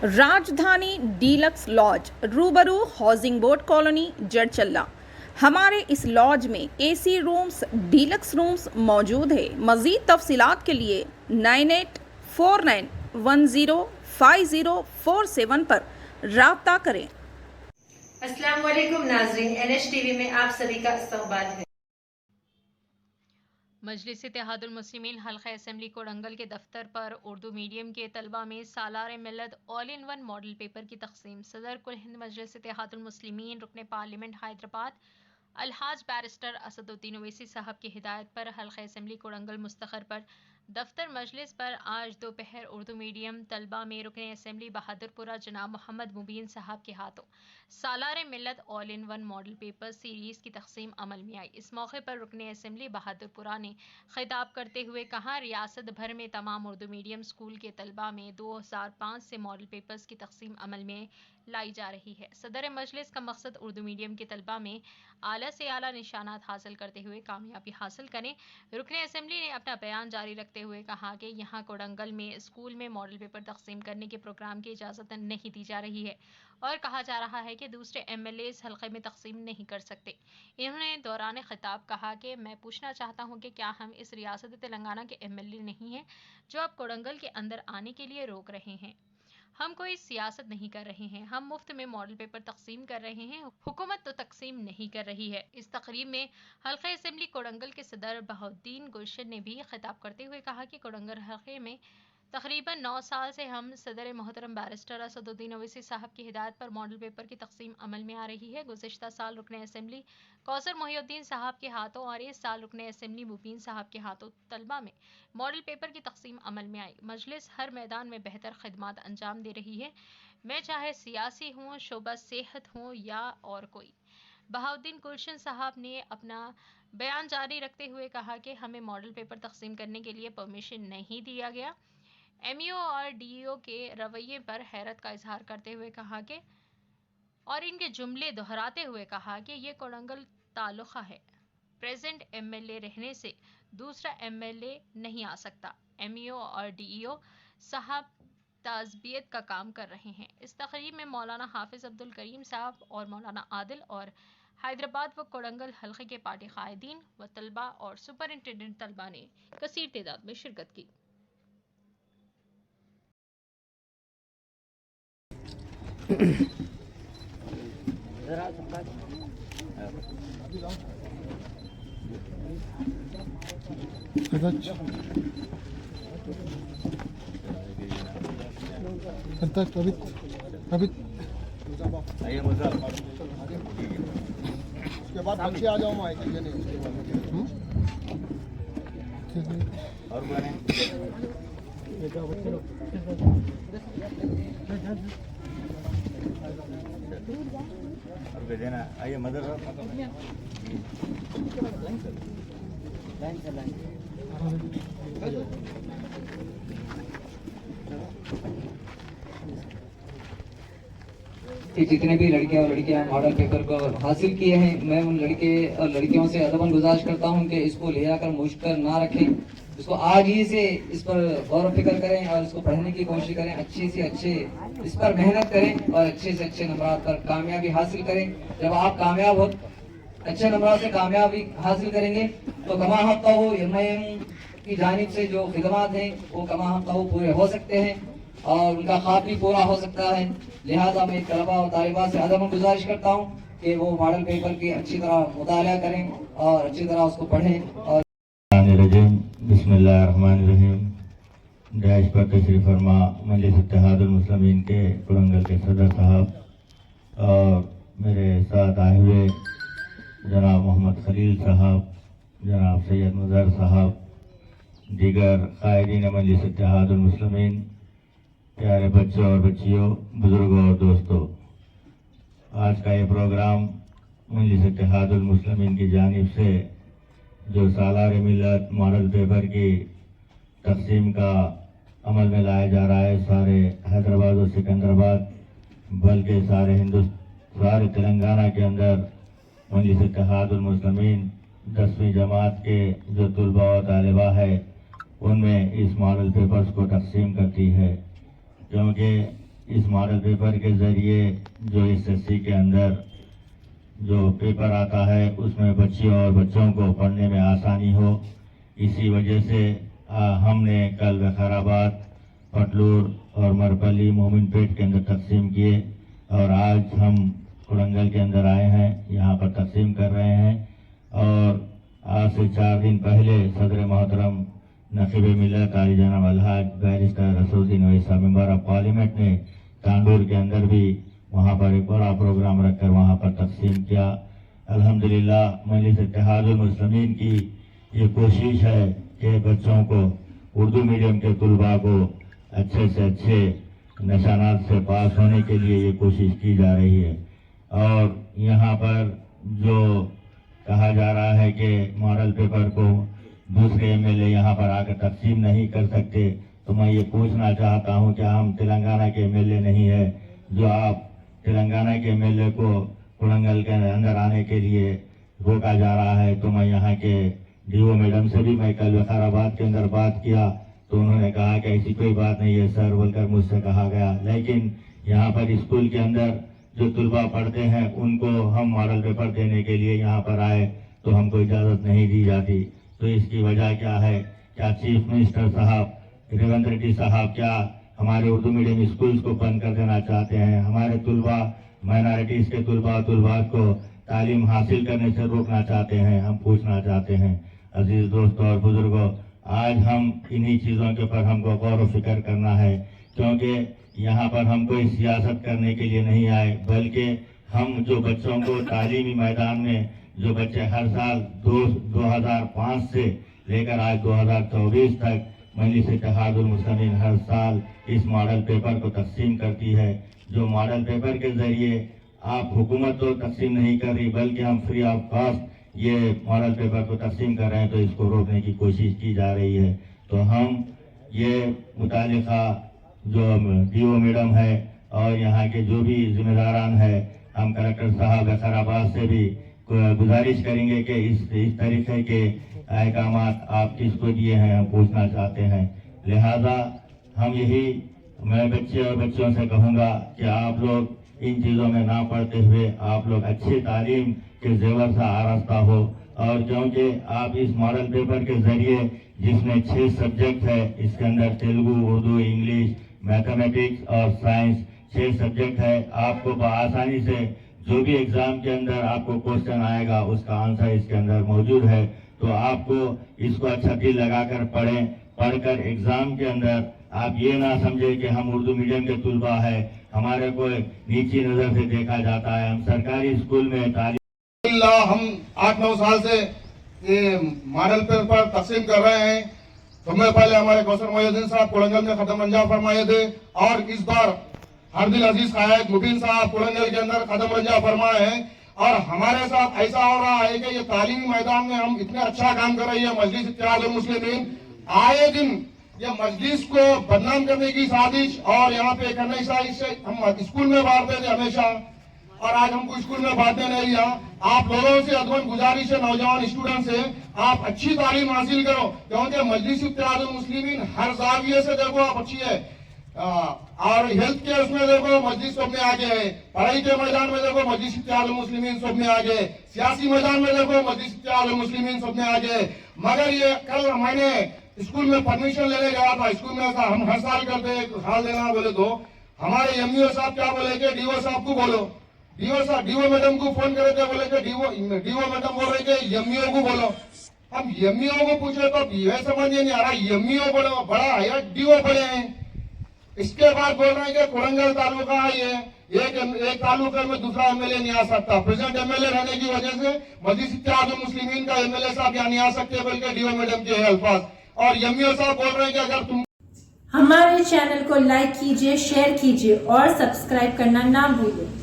राजधानी deluxe laws रूबरू housing board colony Jadcherla. हमारे इस लॉज में एसी रूम्स, डीलक्स रूम्स मौजूद है। मज़ीद तफसीलात के लिए 9849105047 पर राब्ता करें। अस्सलाम वालेकुम नाज़रीन, NH टीवी में आप सभी का इस्तकबाल है। मजलिस-ए-इत्तेहादुल मुस्लिमीन हल्का असेंबली कोडंगल के दफ्तर पर उर्दू मीडियम के तलबा में सालार मिल्लत all in one model paper की तकसीम। सदर कुल हिंद मजलिस-ए-इत्तेहादुल मुस्लिमीन रुकने पार्लियामेंट हैदराबाद अलहाज बैरिस्टर असदुद्दीन ओवैसी साहब की हिदायत पर हल्का असेंबली कोडंगल मुस्तखर पर दफ्तर मजलिस पर आज दोपहर उर्दू मीडियम तलबा में रुकने असेंबली बहादुरपुरा जनाब मोहम्मद मुबीन साहब के हाथों सालार मिल्लत all in one model paper series की तकसीम अमल में आई। इस मौके पर रुकने असेंबली बहादुरपुरा ने खिताब करते हुए कहा, रियासत भर में तमाम उर्दू मीडियम स्कूल के तलबा में 2005 से मॉडल पेपर्स की तकसीम अमल में लाई जा रही है। सदर मजलिस का मकसद उर्दू मीडियम के तलबा में आला से आला निशानात हासिल करते हुए कामयाबी हासिल करें। रुकने असेंबली ने अपना बयान जारी रखते हुए कहा कि यहाँ कोडंगल में स्कूल में मॉडल पेपर तकसीम करने के प्रोग्राम की इजाज़त नहीं दी जा रही है और कहा जा रहा है कि दूसरे MLAs हल्के में तकसीम नहीं कर सकते। इन्होंने दौरान खिताब कहा कि मैं पूछना चाहता हूँ कि क्या हम इस रियासत तेलंगाना के MLA नहीं हैं जो अब कोडंगल के अंदर आने के लिए रोक रहे हैं। हम कोई सियासत नहीं कर रहे हैं, हम मुफ्त में मॉडल पेपर तकसीम कर रहे हैं, हुकूमत तो तकसीम नहीं कर रही है। इस तकरीब में हल्का असेंबली कोडंगल के सदर बहाउद्दीन गुलशन ने भी खिताब करते हुए कहा कि कोडंगल हल्के में तकरीबन 9 साल से हम सदर मोहतरम बैरिस्टर असदुद्दीन ओवैसी साहब की हिदायत पर मॉडल पेपर की तकसीम अमल में आ रही है। गुज़िश्ता साल रुकने असेंबली कौसर मोहिउद्दीन साहब के हाथों और इस साल रुकने असेंबली मुबीन साहब के हाथों तलबा में मॉडल पेपर की तकसीम अमल में आई। मजलिस हर मैदान में बेहतर खिदमत अंजाम दे रही है, मैं चाहे सियासी हूँ, शोबा सेहत हूँ या और कोई। बहाउद्दीन गुलशन साहब ने अपना बयान जारी रखते हुए कहा कि हमें मॉडल पेपर तकसीम करने के लिए परमिशन नहीं दिया गया। MEO और DEO के रवैये पर हैरत का इजहार करते हुए कहा कि और इनके जुमले दोहराते हुए कहा कि ये कोडंगल तालुका है, प्रेजेंट MLA रहने से दूसरा MLA नहीं आ सकता। MEO और DEO साहब ताज़बियत का काम कर रहे हैं। इस तकरीब में मौलाना हाफिज़ अब्दुल करीम साहब और मौलाना आदिल और हैदराबाद व कोडंगल हल्के के पार्टी कायदीन व तलबा और सुपरिंटेंडेंट तलबा ने कसीर तादाद में शिरकत की। उसके बाद बच्चे आ जाओ माइक ये नहीं और बने और देना आइए मदर कि जितने भी लड़के और लड़कियां मॉडल पेपर को हासिल किए हैं, मैं उन लड़के और लड़कियों से अदबन गुजारिश करता हूं कि इसको ले जाकर मुश्किल ना रखें, इसको आज ही से इस पर गौर फिक्र करें और इसको पढ़ने की कोशिश करें, अच्छे से अच्छे इस पर मेहनत करें और अच्छे से अच्छे नंबरात पर कामयाबी हासिल करें। जब आप कामयाब हो, अच्छे नंबरात से कामयाबी हासिल करेंगे तो कमा हक़ हो MIM की जानिब से जो खिदमात हैं वो कमा हक़ हो पूरे हो सकते हैं और उनका ख्वाब भी पूरा हो सकता है। लिहाजा मैं तलबा और तालिबात से अदब गुजारिश करता हूँ कि वो मॉडल पेपर की अच्छी तरह मुताला करें और अच्छी तरह उसको पढ़ें। और बिस्मिल्लाहिर्रहमानिर्रहीम। डैश पर तशरीफ फरमा मजलिस-ए-इत्तेहादुल मुस्लिमीन के कोडंगल के सदर साहब और मेरे साथ आए हुए जनाब मोहम्मद खलील साहब, जनाब सैयद मुज़र साहब, दीगर कायदीन मजलिस-ए-इत्तेहादुल मुस्लिमीन, प्यारे बच्चों और बच्चियों, बुजुर्गों और दोस्तों, आज का ये प्रोग्राम मजलिस-ए-इत्तेहादुल मुस्लिमीन की जानिब से जो सालार मिल्लत मॉडल पेपर की तकसीम का अमल में लाया जा रहा है, सारे हैदराबाद और सिकंदराबाद बल्कि सारे तेलंगाना के अंदर मजलिस-ए-इत्तेहादुल मुस्लिमीन 10वीं जमात के जो तुलबा और तालिबा है उनमें इस मॉडल पेपर्स को तकसीम करती है, क्योंकि इस मॉडल पेपर के ज़रिए जो SSC के अंदर जो पेपर आता है उसमें बच्चियों और बच्चों को पढ़ने में आसानी हो, इसी वजह से हमने कल वखाराबाद, पटलूर और मरपली, मोमिनपेट के अंदर तकसीम किए और आज हम कोड़ंगल के अंदर आए हैं, यहाँ पर तकसीम कर रहे हैं। और आज से 4 दिन पहले सदर मोहतरम नकीब मिल्लत आली जनाब अलहाज बैरिस्टर रसूलुद्दीन वैसा मेंबर ऑफ पार्लियामेंट ने तांडूर के अंदर भी वहाँ पर एक बड़ा प्रोग्राम रखकर वहाँ पर तकसीम किया। अल्हम्दुलिल्लाह मजलिस इत्तेहादुल मुस्लिमीन की ये कोशिश है कि बच्चों को, उर्दू मीडियम के तुलबा को अच्छे से अच्छे निशानात से पास होने के लिए ये कोशिश की जा रही है। और यहाँ पर जो कहा जा रहा है कि मॉडल पेपर को दूसरे MLA यहाँ पर आकर तकसीम नहीं कर सकते, तो मैं ये पूछना चाहता हूँ कि हम तेलंगाना के MLA नहीं है, जो आप तेलंगाना के MLA को कोड़ंगल के अंदर आने के लिए रोका जा रहा है। तो मैं यहाँ के DO मैडम से भी मैं कल वखाराबाद के अंदर बात किया तो उन्होंने कहा कि ऐसी कोई बात नहीं है सर बोलकर मुझसे कहा गया, लेकिन यहाँ पर स्कूल के अंदर जो तुलबा पढ़ते हैं उनको हम मॉडल पेपर देने के लिए यहाँ पर आए तो हमको इजाज़त नहीं दी जाती। तो इसकी वजह क्या है? क्या चीफ मिनिस्टर साहब रेवंत रेड्डी साहब क्या हमारे उर्दू मीडियम स्कूल्स को बंद कर देना चाहते हैं? हमारे तुलबा, माइनॉरिटीज़ के तुलबा को तालीम हासिल करने से रोकना चाहते हैं? हम पूछना चाहते हैं अजीज दोस्तों और बुजुर्गों, आज हम इन्हीं चीज़ों के ऊपर हमको गौर व फिक्र करना है, क्योंकि यहाँ पर हम कोई सियासत करने के लिए नहीं आए, बल्कि हम जो बच्चों को तालीमी मैदान में जो बच्चे हर साल 2005 से लेकर आज 2024 तक मजलिस इत्तेहादुल मुस्लिमीन हर साल इस मॉडल पेपर को तकसीम करती है। जो मॉडल पेपर के जरिए आप हुकूमत तो तकसीम नहीं कर रही, बल्कि हम फ्री ऑफ कॉस्ट ये मॉडल पेपर को तकसीम कर रहे हैं, तो इसको रोकने की कोशिश की जा रही है। तो हम ये मुतालिका जो DO मैडम है और यहाँ के जो भी जिम्मेदारान है, हम कलेक्टर साहब वखाराबाद से भी गुजारिश करेंगे कि इस तरीके के अहकामात आप किसको दिए हैं, हम पूछना चाहते हैं। लिहाजा हम मैं बच्चे और बच्चों से कहूँगा कि आप लोग इन चीज़ों में ना पढ़ते हुए आप लोग अच्छी तालीम के जेवर से आरास्ता हो, और क्योंकि आप इस मॉडल पेपर के जरिए जिसमें 6 सब्जेक्ट है, इसके अंदर तेलुगु, उर्दू, इंग्लिश, मैथमेटिक्स और साइंस 6 सब्जेक्ट है, आपको बआसानी से जो भी एग्जाम के अंदर आपको क्वेश्चन आएगा उसका आंसर इसके अंदर मौजूद है। तो आपको इसको अच्छा दिल लगाकर पढ़ें, पढ़कर एग्जाम के अंदर आप ये ना समझे कि हम उर्दू मीडियम के तुलबा है, हमारे को नीची नजर से देखा जाता है। हम सरकारी स्कूल में तालीम, हम 8-9 साल से ये मॉडल पेपर तकसीम कर रहे हैं। समय पहले हमारे कौसर मोहिउद्दीन साहब कोड़ंगल में खत्म अंजाम फरमाए थे, और इस बार हरदिल अजीज कायद मुबीन साहब कोड़ंगल के अंदर खत्म अंजाम फरमाए हैं। और हमारे साथ ऐसा हो रहा है कि ये तालीमी मैदान में हम इतने अच्छा काम कर रही है मजलिस इत्तेहादुल मुस्लिमीन, आए दिन ये मजलिस को बदनाम करने की साजिश और यहाँ पे करने की साजिश से हम स्कूल में बांटते थे हमेशा, और आज हमको स्कूल में बांटने नहीं दिया। आप लोगों से अदवन गुजारिश है, नौजवान स्टूडेंट से, आप अच्छी तालीम हासिल करो, क्योंकि मजलिस इत्तेहादुल मुस्लिमीन हर जाविये से देखो आप अच्छी है। और हेल्थ केयर उसमें देखो मस्जिद सब में आगे है, पढ़ाई के मैदान में देखो मस्जिद इत्तेहादुल मुस्लिमीन सब में आगे, सियासी मैदान में देखो मस्जिद इत्तेहादुल मुस्लिमीन सब में आगे। मगर ये कल मैंने स्कूल में परमिशन लेने गया था, स्कूल में ऐसा हम हर साल करते हैं, हाल देना बोले तो हमारे MEO साहब क्या बोले कि DO साहब को बोलो, DO मैडम को फोन करे थे, बोले कि DO मैडम बोल रहे कि MEO को बोलो। हम MEO को पूछे तो ये समझ नहीं आ रहा, MEO बड़ा है या DO बड़े हैं। इसके बाद बोल रहे हैं कि कोड़ंगल तालुका ये एक तालुका में दूसरा MLA नहीं आ सकता। प्रेसिडेंट MLA रहने की वजह से मजलिस इत्तेहादुल मुस्लिमीन का MLA साहब यहाँ नहीं आ सकते, बल्कि DO मैडम के अल्फाज। और MEO साहब बोल रहे हैं कि अगर तुम हमारे चैनल को लाइक कीजिए, शेयर कीजिए और सब्सक्राइब करना ना भूलिए।